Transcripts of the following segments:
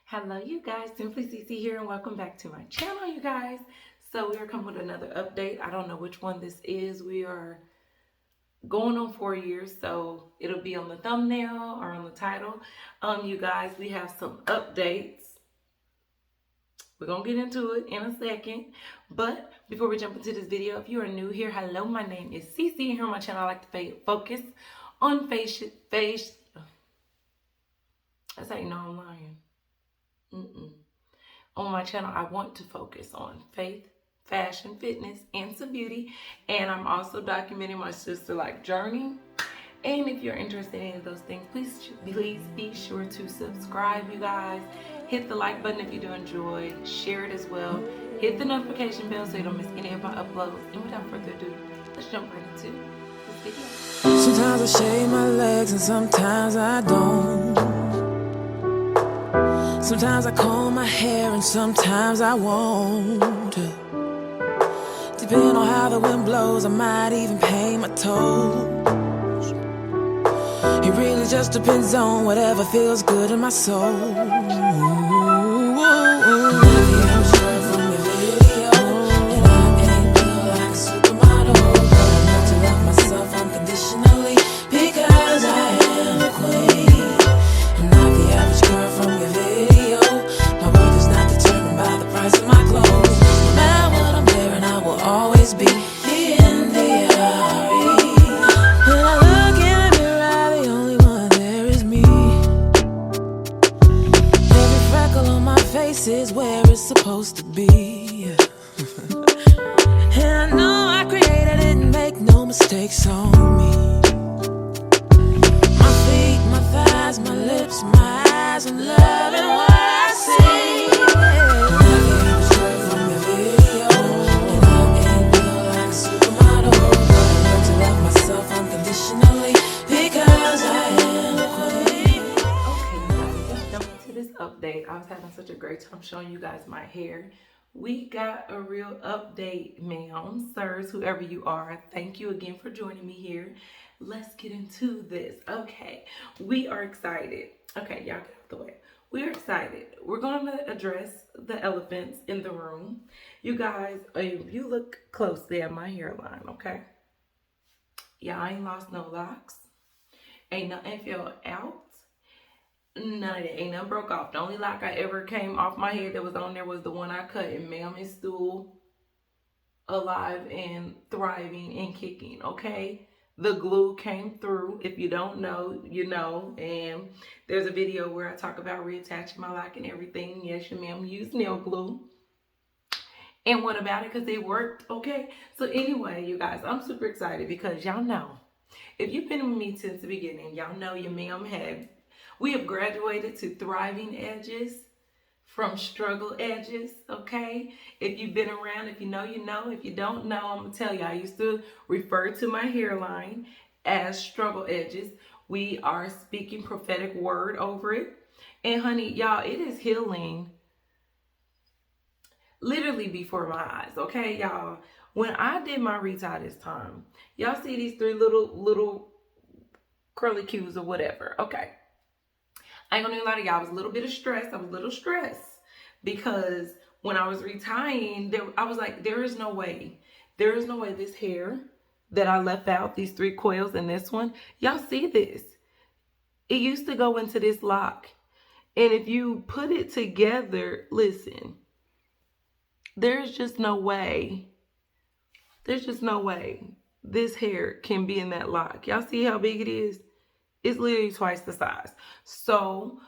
Hello you guys, Cimplycece here and welcome back to my channel, you guys. So we are coming with another update. I don't know which one this is. We are going on 4 years, so it'll be on the thumbnail or on the title. You guys, we have some updates. We're gonna get into it in a second, but before we jump into this video, if you are new here, hello, my name is Cece, and here on my channel I like to focus on face. That's how you know I'm lying. On my channel, I want to focus on faith, fashion, fitness, and some beauty. And I'm also documenting my sister-like journey. And if you're interested in any of those things, please be sure to subscribe, you guys. Hit the like button if you do enjoy. Share it as well. Hit the notification bell so you don't miss any of my uploads. And without further ado, let's jump right into this video. Sometimes I shave my legs and sometimes I don't. Sometimes I comb my hair and sometimes I won't. Depending on how the wind blows, I might even paint my toes. It really just depends on whatever feels good in my soul. Is where it's supposed to be. And I know I created it and make no mistakes on me. My feet, my thighs, my lips, my eyes, I'm loving what I see. From your video, and I ain't real like a supermodel. I learned to love myself unconditionally because I am a queen. Let's jump into this update. I was having such a great time showing you guys my hair. We got a real update, ma'am, sirs, whoever you are. Thank you again for joining me here. Let's get into this. Okay, we are excited. Okay, y'all get out the way. We're excited. We're going to address the elephants in the room. You guys, if you look closely at my hairline, okay? Yeah, I ain't lost no locks. Ain't nothing fell out. None of that. Ain't nothing broke off. The only lock I ever came off my head that was on there was the one I cut, and ma'am is still alive and thriving and kicking, okay? The glue came through. If you don't know, you know. And there's a video where I talk about reattaching my lock and everything. Yes, your ma'am used nail glue. And what about it? Because it worked, okay? So anyway, you guys, I'm super excited because y'all know, if you've been with me since the beginning, y'all know your ma'am we have graduated to thriving edges from struggle edges, okay? If you've been around, if you know, you know. If you don't know, I'm going to tell you, I used to refer to my hairline as struggle edges. We are speaking prophetic word over it. And honey, y'all, it is healing literally before my eyes, okay, y'all? When I did my retie this time, y'all see these three little curly cues or whatever, okay? I ain't gonna lie to y'all, I was a little bit of stress. I was a little stressed because when I was retying, I was like, there is no way this hair that I left out, these three coils and this one, y'all see this? It used to go into this lock. And if you put it together, listen, there's just no way this hair can be in that lock. Y'all see how big it is? It's literally twice the size. So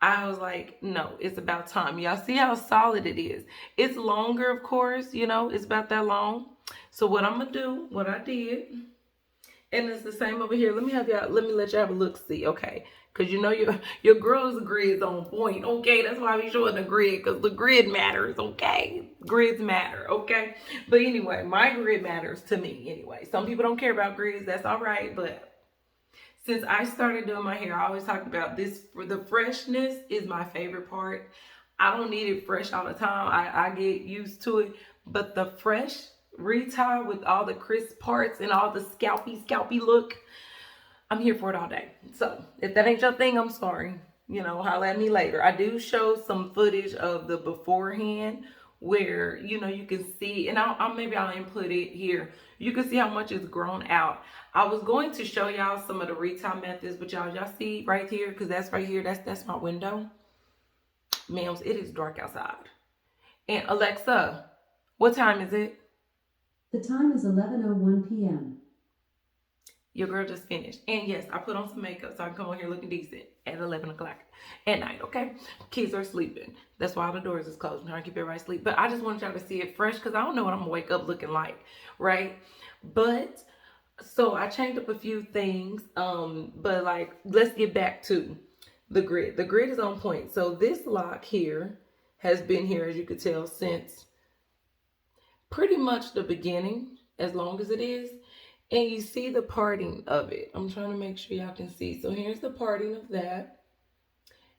I was like, no, it's about time. Y'all see how solid it is. It's longer, of course, you know, it's about that long. So what I'm gonna do, what I did, and it's the same over here. Let me let you have a look see, okay? Because you know your girl's grid's on point, okay? That's why I be showing the grid, because the grid matters, okay? Grids matter, okay? But anyway, my grid matters to me anyway. Some people don't care about grids, that's all right, but since I started doing my hair, I always talk about this. For the freshness is my favorite part. I don't need it fresh all the time. I get used to it. But the fresh retie with all the crisp parts and all the scalpy look, I'm here for it all day. So if that ain't your thing, I'm sorry. you know, holla at me later. I do show some footage of the beforehand where, you know, you can see, and maybe I'll input it here. You can see how much it's grown out. I was going to show y'all some of the retie methods, but y'all see right here, because that's right here, that's my window. Ma'ams, it is dark outside. And Alexa, what time is it? The time is 11:01 p.m. Your girl just finished. And yes, I put on some makeup so I can come on here looking decent at 11 o'clock at night, okay? Kids are sleeping. That's why all the doors is closed. I'm trying to keep everybody asleep. But I just want y'all to see it fresh because I don't know what I'm going to wake up looking like, right? But, so I changed up a few things. But like, let's get back to the grid. The grid is on point. So this lock here has been here, as you could tell, since pretty much the beginning, as long as it is. And you see the parting of it. I'm trying to make sure y'all can see. So here's the parting of that.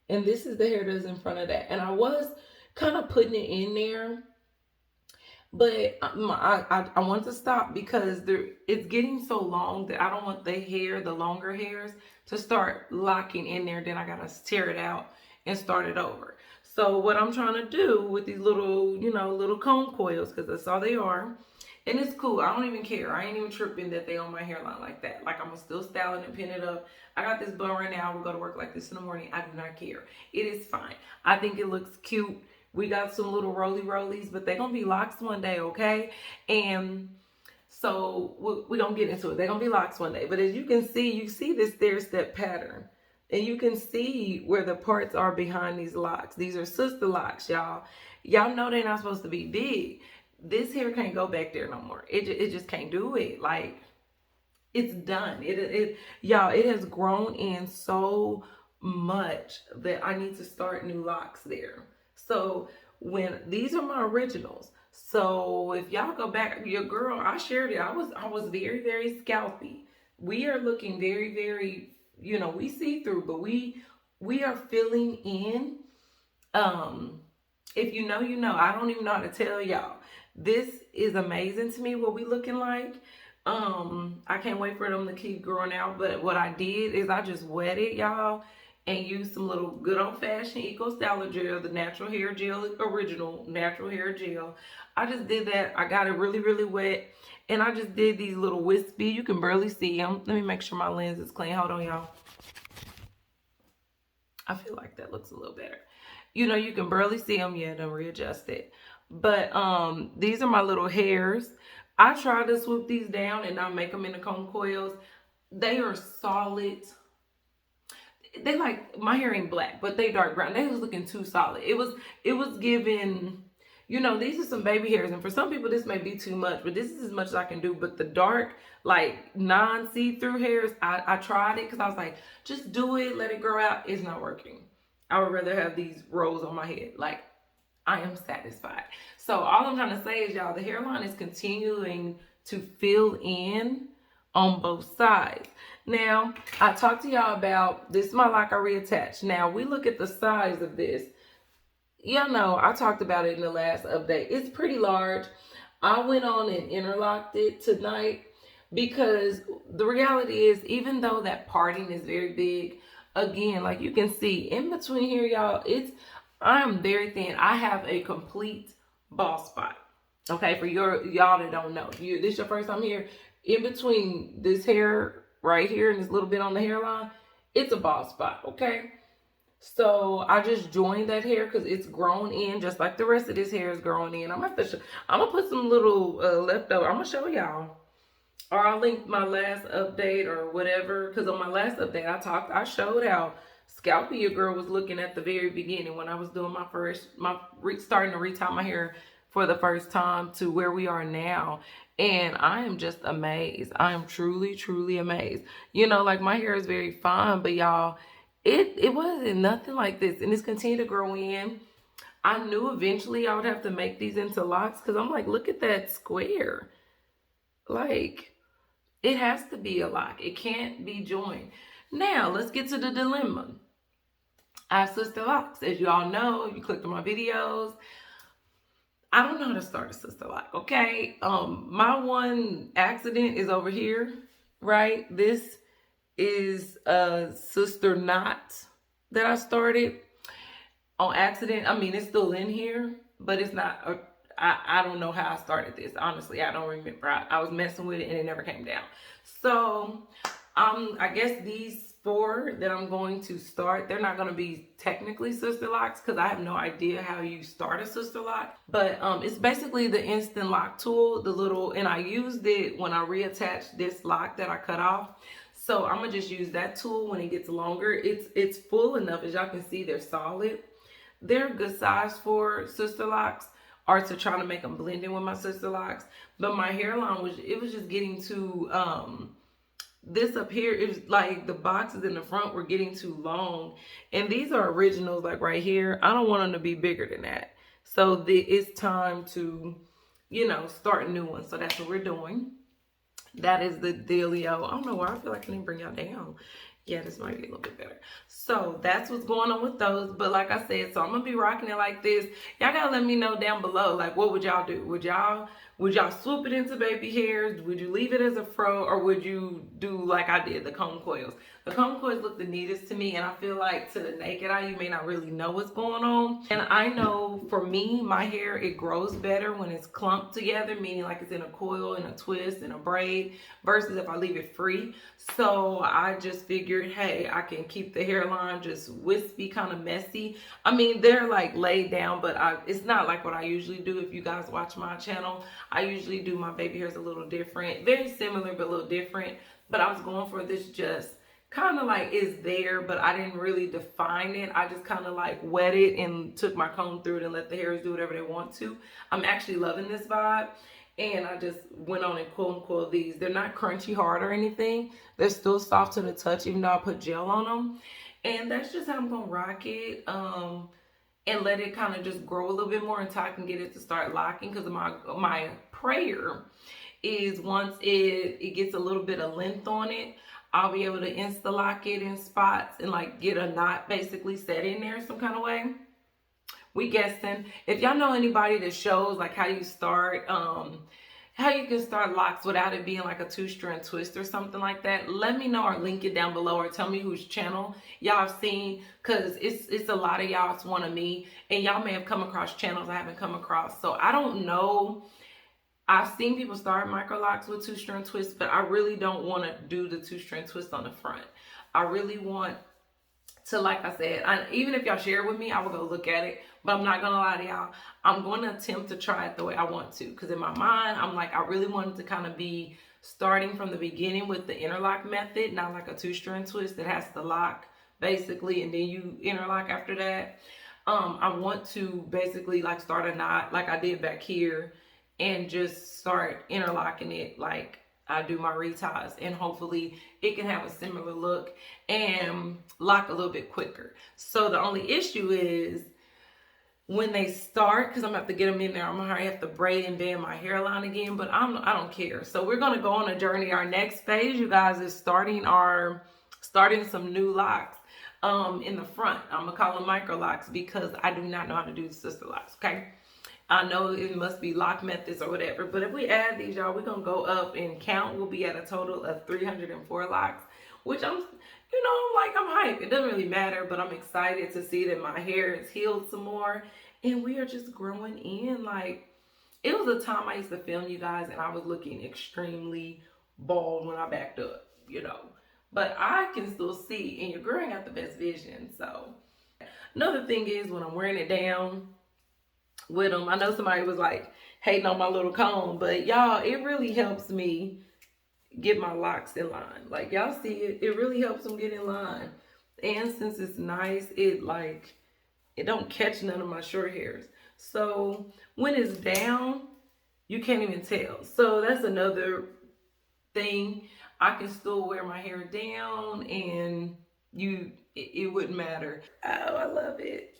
And this is the hair that's in front of that. And I was kind of putting it in there. But I want to stop because it's getting so long that I don't want the longer hairs, to start locking in there. Then I got to tear it out and start it over. So what I'm trying to do with these little, you know, little comb coils, because that's all they are. And it's cool. I don't even care. I ain't even tripping that they on my hairline like that. Like, I'm still styling and pin it up. I got this bun right now. We'll go to work like this in the morning. I do not care. It is fine. I think it looks cute. We got some little rollies, but they're going to be locks one day, okay? And so we're going to get into it. They're going to be locks one day. But as you can see, you see this stair-step pattern. And you can see where the parts are behind these locks. These are Sisterlocks, y'all. Y'all know they're not supposed to be big. This hair can't go back there no more. It just can't do it. Like, it's done. Y'all, it has grown in so much that I need to start new locks there. So when these are my originals. So if y'all go back, your girl, I shared it. I was very, very scalpy. We are looking very, very, you know, we see through, but we are filling in. If you know, you know. I don't even know how to tell y'all. This is amazing to me, what we looking like. I can't wait for them to keep growing out. But what I did is I just wetted, y'all, and used some little good old-fashioned Eco Styler gel, the natural hair gel, original natural hair gel. I just did that. I got it really, really wet. And I just did these little wispy. You can barely see them. Let me make sure my lens is clean. Hold on, y'all. I feel like that looks a little better. You know, you can barely see them yet. Don't readjust it. But these are my little hairs. I tried to swoop these down and not make them into comb coils. They are solid. They like, my hair ain't black, but they dark brown. They was looking too solid. It was giving, you know, these are some baby hairs. And for some people, this may be too much, but this is as much as I can do. But the dark, like non-see-through hairs, I tried it because I was like, just do it, let it grow out. It's not working. I would rather have these rolls on my head. Like, I am satisfied. So all I'm trying to say is, y'all, the hairline is continuing to fill in on both sides. Now, I talked to y'all about, this is my lock I reattached. Now, we look at the size of this. Y'all know, I talked about it in the last update. It's pretty large. I went on and interlocked it tonight because the reality is, even though that parting is very big, again, like you can see in between here, y'all, I'm very thin. I have a complete bald spot. Okay, for y'all that don't know. If this is your first time here, in between this hair right here and this little bit on the hairline, it's a bald spot, okay? So I just joined that hair because it's grown in just like the rest of this hair is growing in. I'm gonna put some little leftover. I'm gonna show y'all. Or I'll link my last update or whatever. Because on my last update, I showed how scalpy your girl was looking at the very beginning when I was doing starting to retie my hair for the first time to where we are now. And I am just amazed. I am truly, truly amazed. You know, like my hair is very fine, but y'all, it wasn't nothing like this. And it's continued to grow in. I knew eventually I would have to make these into locks because I'm like, look at that square. Like, it has to be a lock. It can't be joined. Now, let's get to the dilemma. I have Sisterlocks. As you all know, if you clicked on my videos, I don't know how to start a Sisterlock, okay? My one accident is over here, right? This is a sister knot. that I started on accident. I mean, it's still in here, but it's not, I don't know how I started this. Honestly, I don't remember. I was messing with it and it never came down. So, I guess these 4 that I'm going to start, they're not going to be technically sister locks because I have no idea how you start a sister lock. But it's basically the instant lock tool, the little, and I used it when I reattached this lock that I cut off. So I'm gonna just use that tool when it gets longer. It's full enough, as y'all can see, they're solid. They're a good size for sister locks, or to try to make them blend in with my sister locks. But my hairline was just getting too this up here, it was like the boxes in the front were getting too long, and these are originals, like right here. I don't want them to be bigger than that. So it's time to, you know, start new ones. So that's what we're doing. That is the dealio. I don't know why I feel like I didn't bring y'all down. Yeah, this might be a little bit better. So that's what's going on with those. But like I said, so I'm gonna be rocking it like this. Y'all gotta let me know down below, like, what would y'all do? Would y'all swoop it into baby hairs? Would you leave it as a fro, or would you do like I did, the comb coils? The comb coils look the neatest to me, and I feel like to the naked eye, you may not really know what's going on. And I know for me, my hair, it grows better when it's clumped together, meaning like it's in a coil, in a twist, in a braid, versus if I leave it free. So I just figured, hey, I can keep the hairline just wispy, kind of messy. I mean, they're like laid down, but it's not like what I usually do. If you guys watch my channel, I usually do my baby hairs a little different, very similar, but a little different. But I was going for this just kind of like is there, but I didn't really define it. I just kind of like wet it and took my comb through it and let the hairs do whatever they want to. I'm actually loving this vibe. And I just went on and coil these. They're not crunchy hard or anything. They're still soft to the touch, even though I put gel on them. And that's just how I'm gonna rock it. And let it kind of just grow a little bit more until I can get it to start locking. Because my prayer is once it gets a little bit of length on it, I'll be able to insta lock it in spots and like get a knot basically set in there some kind of way. We guessing. If y'all know anybody that shows like how you start, how you can start locks without it being like a 2-strand twist or something like that, let me know or link it down below, or tell me whose channel y'all have seen, because it's a lot of y'all. It's one of me, and y'all may have come across channels I haven't come across. So I don't know. I've seen people start micro locks with 2-strand twists, but I really don't want to do the 2-strand twist on the front. I really want to, like I said, even if y'all share it with me, I will go look at it. But I'm not gonna lie to y'all, I'm gonna attempt to try it the way I want to. Because in my mind, I'm like, I really wanted to kind of be starting from the beginning with the interlock method, not like a 2-strand twist that has to lock basically, and then you interlock after that. I want to basically like start a knot like I did back here, and just start interlocking it like I do my reties, and hopefully it can have a similar look and lock a little bit quicker. So the only issue is when they start, because I'm gonna have to get them in there, I'm gonna have to braid and bend my hairline again, but I don't care. So we're gonna go on a journey. Our next phase, you guys, is starting some new locks in the front. I'm gonna call them micro locks because I do not know how to do the sister locks, okay? I know it must be lock methods or whatever, but if we add these, y'all, we're gonna go up and count. We'll be at a total of 304 locks, which I'm hyped. It doesn't really matter, but I'm excited to see that my hair is healed some more, and we are just growing in. Like, it was a time I used to film you guys, and I was looking extremely bald when I backed up, you know, but I can still see, and your girl ain't got the best vision. So another thing is when I'm wearing it down with them, I know somebody was like hating on my little comb, but y'all, it really helps me get my locks in line. Like, y'all see it really helps them get in line. And since it's nice, it don't catch none of my short hairs. So when it's down, you can't even tell. So that's another thing. I can still wear my hair down and it wouldn't matter. Oh, I love it.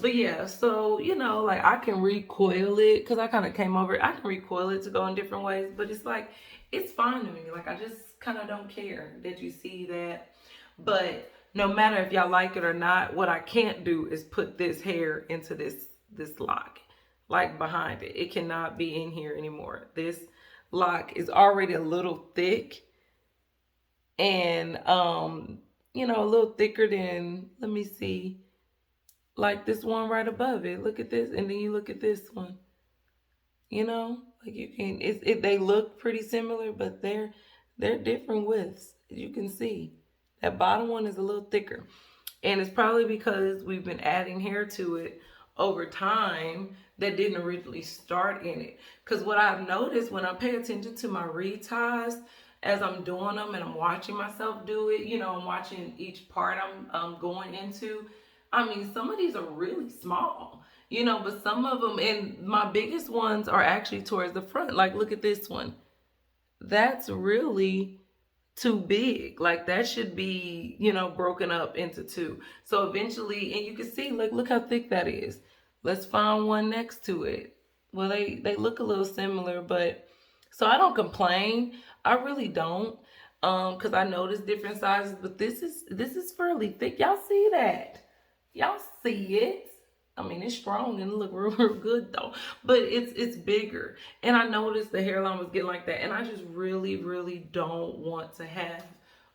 But yeah, so, you know, like I can recoil it because I kind of came over. I can recoil it to go in different ways, but it's like, it's fine to me. Like, I just kind of don't care that you see that. But no matter if y'all like it or not, what I can't do is put this hair into this lock, like behind it. It cannot be in here anymore. This lock is already a little thick, and you know, a little thicker than, let me see, like this one right above it. Look at this, and then you look at this one. You know, like you can, they look pretty similar, but they're different widths. You can see that bottom one is a little thicker, and it's probably because we've been adding hair to it over time that didn't originally start in it. Because what I've noticed when I pay attention to my reties as I'm doing them and I'm watching myself do it, you know, I'm watching each part I'm going into. I mean, some of these are really small, you know, but some of them, and my biggest ones are actually towards the front. Like, look at this one. That's really too big. Like, that should be, you know, broken up into two. So eventually, and you can see, look how thick that is. Let's find one next to it. Well, they look a little similar, but so I don't complain. I really don't. Because I notice different sizes, but this is fairly thick. Y'all see that? Y'all see it? I mean, it's strong and it look real good though, but it's bigger. And I noticed the hairline was getting like that, and I just really don't want to have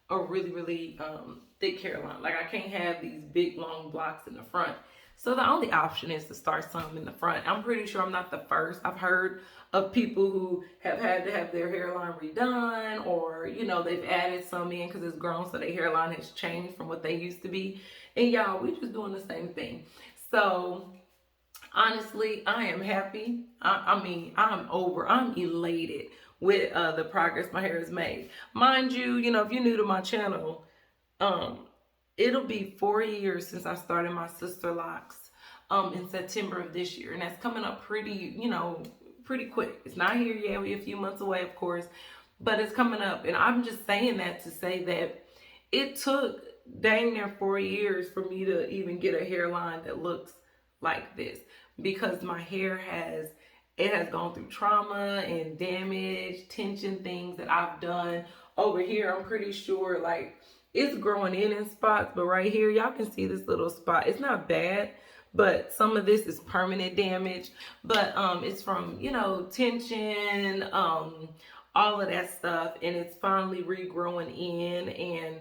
a really thick hairline. Like, I can't have these big long blocks in the front. So the only option is to start some in the front. I'm pretty sure I'm not the first. I've heard of people who have had to have their hairline redone, or, you know, they've added some in because it's grown, so their hairline has changed from what they used to be. And y'all, we just doing the same thing. So honestly, I am happy. I'm elated with the progress my hair has made. Mind you, you know, if you're new to my channel, it'll be 4 years since I started my Sisterlocks in September of this year. And that's coming up pretty, you know, pretty quick. It's not here yet. We're a few months away, of course, but it's coming up. And I'm just saying that to say that it took dang near 4 years for me to even get a hairline that looks like this, because my hair has gone through trauma and damage, tension, things that I've done over here. I'm pretty sure like it's growing in spots, but right here y'all can see this little spot. It's not bad, but some of this is permanent damage, but it's from, you know, tension, all of that stuff, and it's finally regrowing in, and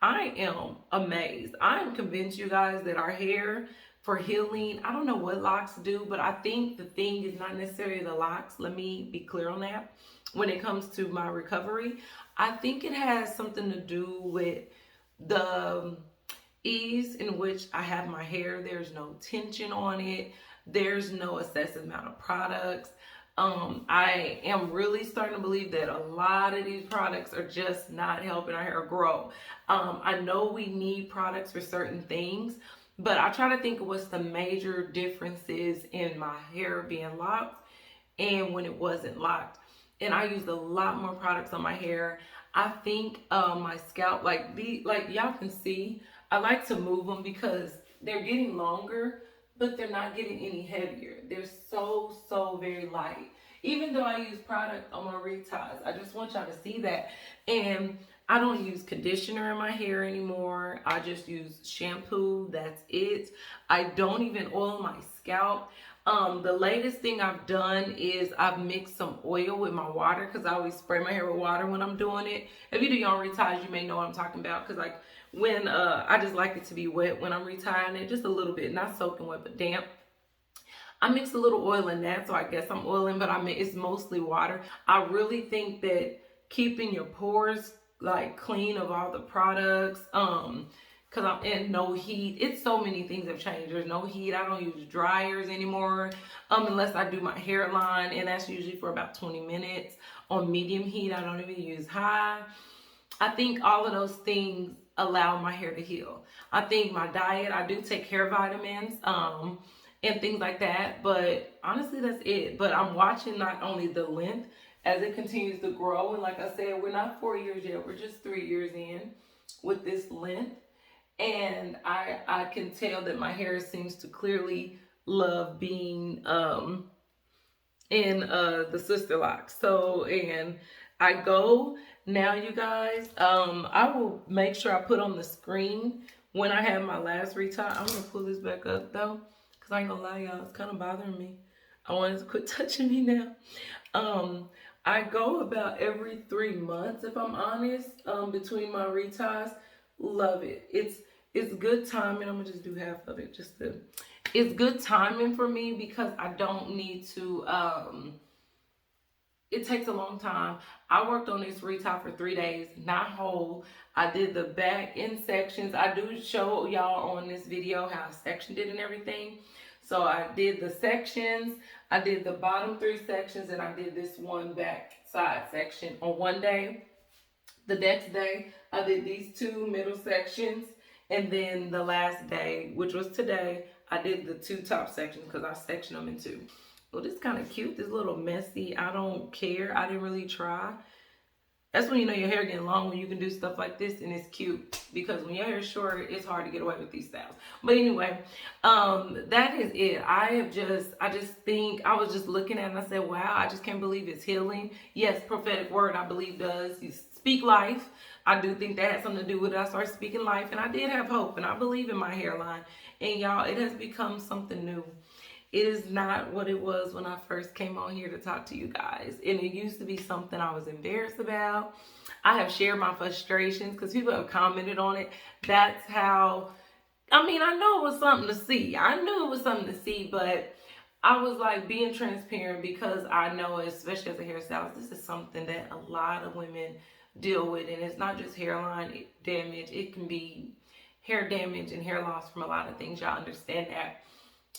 I am amazed. I am convinced, you guys, that our hair for healing, I don't know what Locs do, but I think the thing is not necessarily the Locs. Let me be clear on that. When it comes to my recovery, I think it has something to do with the ease in which I have my hair. There's no tension on it. There's no excessive amount of products. I am really starting to believe that a lot of these products are just not helping our hair grow. I know we need products for certain things, but I try to think of what's the major differences in my hair being locked and when it wasn't locked. And I used a lot more products on my hair. I think my scalp, like y'all can see, I like to move them because they're getting longer, but they're not getting any heavier. They're so very light. Even though I use product on my reties, I just want y'all to see that. And I don't use conditioner in my hair anymore. I just use shampoo. That's it. I don't even oil my scalp. The latest thing I've done is I've mixed some oil with my water, because I always spray my hair with water when I'm doing it. If you do your own reties, you may know what I'm talking about, because like when I just like it to be wet when I'm retying it, just a little bit, not soaking wet but damp. I mix a little oil in that, so I guess I'm oiling, but I mean, it's mostly water. I really think that keeping your pores like clean of all the products, because I'm in no heat. It's so many things have changed. There's no heat. I don't use dryers anymore, unless I do my hairline, and that's usually for about 20 minutes on medium heat. I don't even use high. I think all of those things allow my hair to heal. I think my diet, I do take hair vitamins, and things like that, but honestly, that's it. But I'm watching not only the length as it continues to grow, and like I said, we're not 4 years yet, we're just 3 years in with this length, and I can tell that my hair seems to clearly love being in the Sisterlocks. So, and I go now, you guys, I will make sure I put on the screen when I have my last retie. I'm gonna pull this back up though, because I ain't gonna lie, y'all, it's kind of bothering me. I want it to quit touching me now. I go about every 3 months, if I'm honest, between my reties. Love it. It's good timing. I'm gonna just do half of it it's good timing for me because I don't need to it takes a long time. I worked on this retie for 3 days, not whole. I did the back end sections. I do show y'all on this video how I sectioned it and everything. So I did the sections, I did the bottom 3 sections, and I did this one back side section on one day. The next day, I did these 2 middle sections. And then the last day, which was today, I did the 2 top sections because I sectioned them in 2. Well, this is kind of cute. This little messy. I don't care. I didn't really try. That's when you know your hair getting long, when you can do stuff like this and it's cute. Because when your hair is short, it's hard to get away with these styles. But anyway, that is it. I just think, I was just looking at it and I said, wow, I just can't believe it's healing. Yes, prophetic word, I believe does. You speak life. I do think that had something to do with it. I started speaking life and I did have hope and I believe in my hairline. And y'all, it has become something new. It is not what it was when I first came on here to talk to you guys. And it used to be something I was embarrassed about. I have shared my frustrations because people have commented on it. That's how, I mean, I know it was something to see. I knew it was something to see, but I was like being transparent because I know, especially as a hairstylist, this is something that a lot of women deal with. And it's not just hairline damage. It can be hair damage and hair loss from a lot of things. Y'all understand that.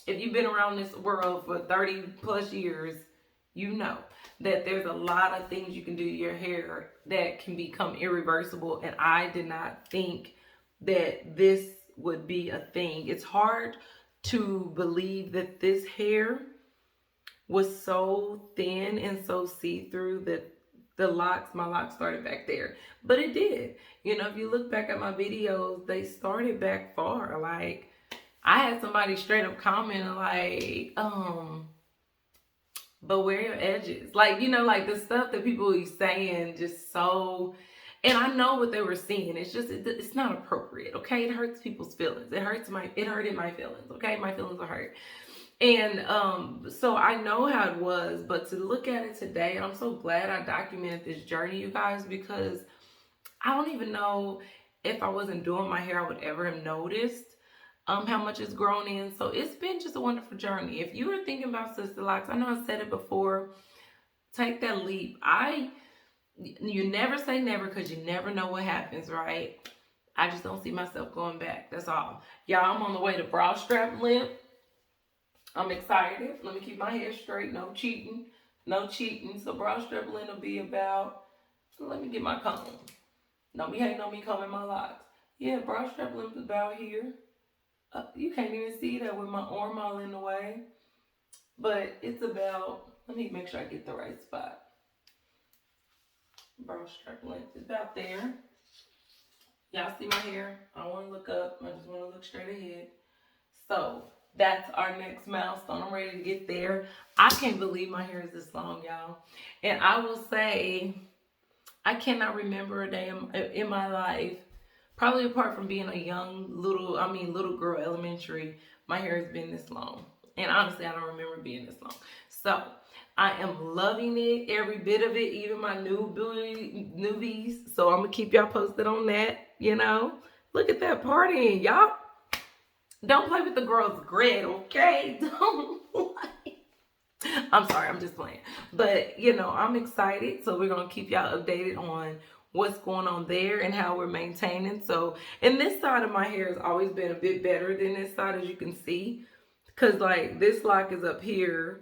If you've been around this world for 30 plus years, you know that there's a lot of things you can do to your hair that can become irreversible. And I did not think that this would be a thing. It's hard to believe that this hair was so thin and so see-through that my locks started back there. But it did. You know, if you look back at my videos, they started back far. Like, I had somebody straight up comment like, but where are your edges? Like, you know, like the stuff that people be saying just so, and I know what they were seeing. It's just, it's not appropriate, okay? It hurts people's feelings. It hurted my feelings, okay? My feelings are hurt. And so I know how it was, but to look at it today, I'm so glad I documented this journey, you guys, because I don't even know if I wasn't doing my hair, I would ever have noticed how much it's grown in. So it's been just a wonderful journey. If you were thinking about Sisterlocks, I know I said it before, take that leap. You never say never because you never know what happens, right? I just don't see myself going back. That's all. Y'all, I'm on the way to bra strap length. I'm excited. Let me keep my hair straight. No cheating. No cheating. So bra strap length will be about, let me get my comb. Don't be hating on me combing my locks. Yeah, bra strap length is about here. You can't even see that with my arm all in the way. But it's about, let me make sure I get the right spot. Bra strap length is about there. Y'all see my hair? I don't want to look up. I just want to look straight ahead. So that's our next milestone. I'm ready to get there. I can't believe my hair is this long, y'all. And I will say, I cannot remember a day in my life, probably apart from being a young little girl, elementary, my hair has been this long. And honestly, I don't remember being this long. So I am loving it, every bit of it, even my newbies. So I'm going to keep y'all posted on that, you know. Look at that partying, y'all. Don't play with the girl's grid, okay? Don't play. I'm sorry, I'm just playing. But, you know, I'm excited. So we're going to keep y'all updated on what's going on there and how we're maintaining. So, and this side of my hair has always been a bit better than this side, as you can see. Because, like, this lock is up here.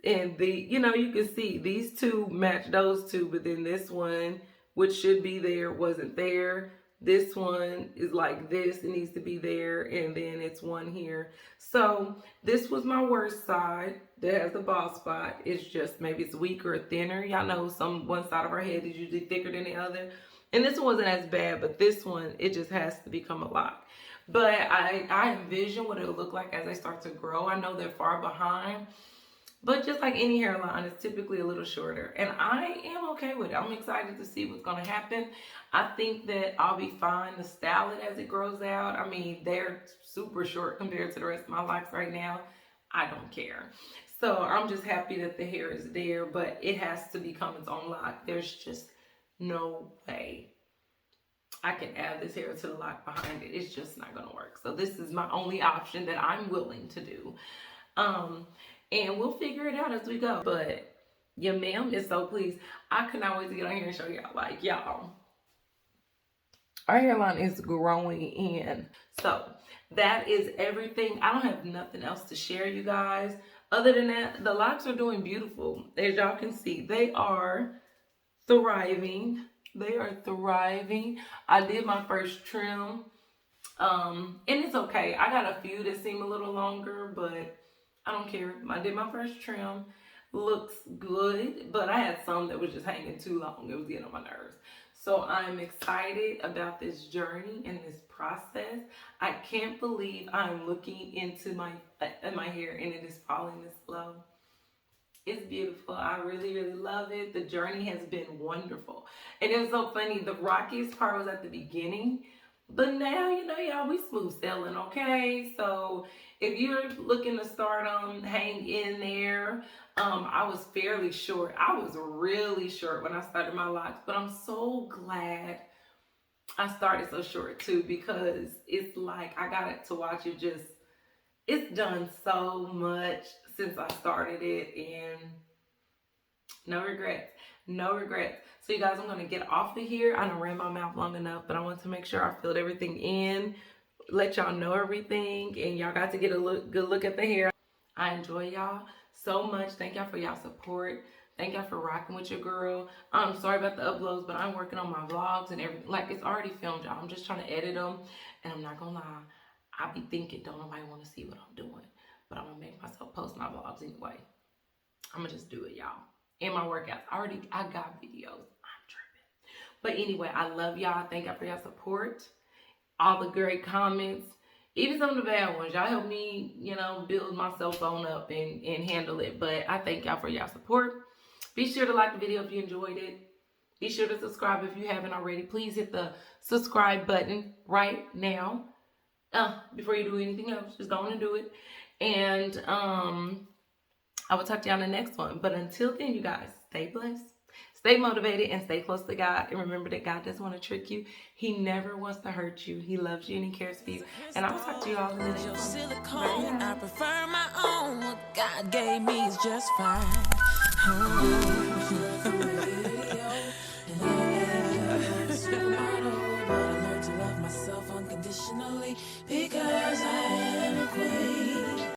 And you can see these two match those two. But then this one, which should be there, wasn't there. This one is like this. It needs to be there. And then it's one here. So this was my worst side that has the bald spot. It's just maybe it's weaker or thinner. Y'all know one side of our head is usually thicker than the other. And this one wasn't as bad, but this one, it just has to become a lock. But I envision what it'll look like as they start to grow. I know they're far behind. But just like any hairline, it's typically a little shorter. And I am okay with it. I'm excited to see what's going to happen. I think that I'll be fine to style it as it grows out. I mean, they're super short compared to the rest of my locks right now. I don't care. So I'm just happy that the hair is there, but it has to become its own lock. There's just no way I can add this hair to the lock behind it. It's just not gonna work. So this is my only option that I'm willing to do. And we'll figure it out as we go. But your ma'am is so pleased. I cannot wait to get on here and show y'all. Like, y'all, our hairline is growing in. So that is everything. I don't have nothing else to share, you guys. Other than that, the locks are doing beautiful. As y'all can see, they are thriving. They are thriving. I did my first trim. And it's okay. I got a few that seem a little longer, but I don't care. I did my first trim. Looks good, but I had some that was just hanging too long. It was getting on my nerves. So I'm excited about this journey and this process. I can't believe I'm looking into my hair and it is falling this slow. It's beautiful. I really, really love it. The journey has been wonderful. And it was so funny. The rockiest part was at the beginning. But now, you know, y'all, we smooth sailing, okay? So if you're looking to start hang in there. I was fairly short. I was really short when I started my locks. But I'm so glad I started so short too, because it's like I got it to watch it just, it's done so much since I started it, and no regrets, no regrets. So you guys, I'm gonna get off of here. I done ran my mouth long enough, but I want to make sure I filled everything in, let y'all know everything, and y'all got to get a good look at the hair. I enjoy y'all so much. Thank y'all for y'all support. Thank y'all for rocking with your girl. I'm sorry about the uploads, but I'm working on my vlogs and everything. Like, it's already filmed, y'all. I'm just trying to edit them, and I'm not gonna lie, I be thinking, don't nobody want to see what I'm doing, but I'm gonna make myself post my vlogs anyway. I'm gonna just do it, y'all. And my workouts, I got videos. I'm tripping. But anyway, I love y'all. Thank y'all for y'all support, all the great comments, even some of the bad ones. Y'all help me, you know, build my cell phone up and handle it. But I thank y'all for y'all support. Be sure to like the video if you enjoyed it. Be sure to subscribe if you haven't already. Please hit the subscribe button right now. Before you do anything else, just go on and do it. And I will talk to y'all in the next one. But until then, you guys, stay blessed, stay motivated, and stay close to God. And remember that God doesn't want to trick you. He never wants to hurt you. He loves you and he cares for you. And I will talk to you all in the next one. Silicone, I prefer my own. What God gave me is just fine.